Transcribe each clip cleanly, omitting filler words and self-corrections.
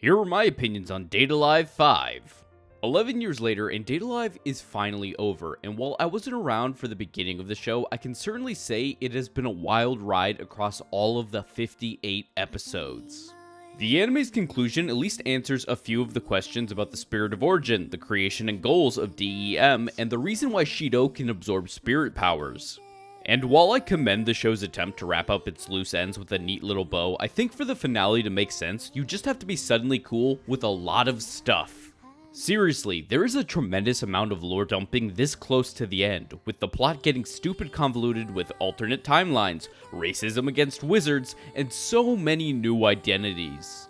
Here are my opinions on Date Alive 5. 11 years later, and Date Alive is finally over, and while I wasn't around for the beginning of the show, I can certainly say it has been a wild ride across all of the 58 episodes. The anime's conclusion at least answers a few of the questions about the spirit of origin, the creation and goals of DEM, and the reason why Shido can absorb spirit powers. And while I commend the show's attempt to wrap up its loose ends with a neat little bow, I think for the finale to make sense, you just have to be suddenly cool with a lot of stuff. Seriously, there is a tremendous amount of lore dumping this close to the end, with the plot getting stupid convoluted with alternate timelines, racism against wizards, and so many new identities.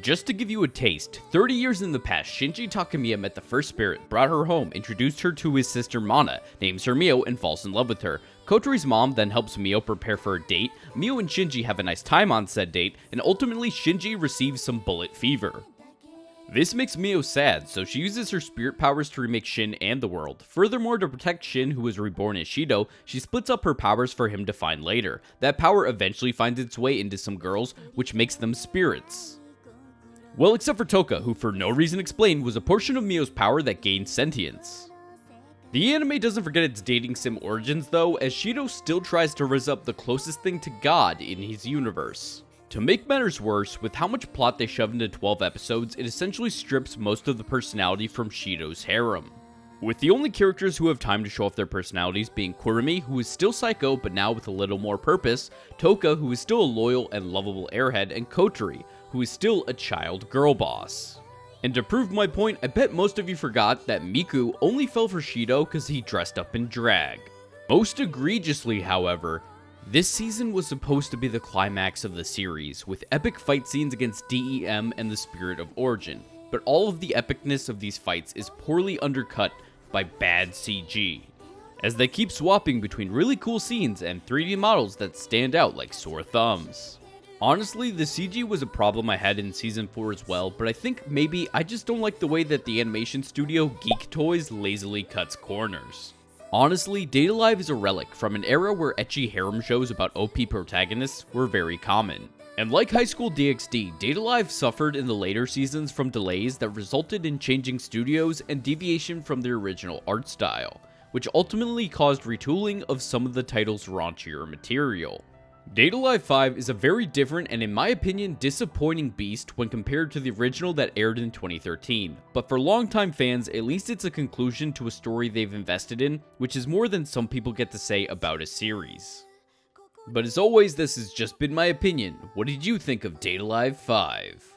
Just to give you a taste, 30 years in the past, Shinji Takamiya met the first spirit, brought her home, introduced her to his sister Mana, names her Mio, and falls in love with her. Kotori's mom then helps Mio prepare for a date, Mio and Shinji have a nice time on said date, and ultimately Shinji receives some bullet fever. This makes Mio sad, so she uses her spirit powers to remake Shin and the world. Furthermore, to protect Shin, who was reborn as Shido, she splits up her powers for him to find later. That power eventually finds its way into some girls, which makes them spirits. Well, except for Toka, who for no reason explained was a portion of Mio's power that gained sentience. The anime doesn't forget its dating sim origins though, as Shido still tries to rizz up the closest thing to God in his universe. To make matters worse, with how much plot they shove into 12 episodes, it essentially strips most of the personality from Shido's harem. With the only characters who have time to show off their personalities being Kurumi, who is still psycho but now with a little more purpose, Toka, who is still a loyal and lovable airhead, and Kotori, who is still a child girl boss. And to prove my point, I bet most of you forgot that Miku only fell for Shido because he dressed up in drag. Most egregiously, however, this season was supposed to be the climax of the series, with epic fight scenes against DEM and the Spirit of Origin, but all of the epicness of these fights is poorly undercut by bad CG, as they keep swapping between really cool scenes and 3D models that stand out like sore thumbs. Honestly, the CG was a problem I had in Season 4 as well, but I think maybe I just don't like the way that the animation studio Geek Toys lazily cuts corners. Honestly, Date Alive is a relic from an era where ecchi harem shows about OP protagonists were very common. And like High School DxD, Date Alive suffered in the later seasons from delays that resulted in changing studios and deviation from their original art style, which ultimately caused retooling of some of the title's raunchier material. Date Alive 5 is a very different and, in my opinion, disappointing beast when compared to the original that aired in 2013, but for longtime fans, at least it's a conclusion to a story they've invested in, which is more than some people get to say about a series. But as always, this has just been my opinion. What did you think of Date Alive 5?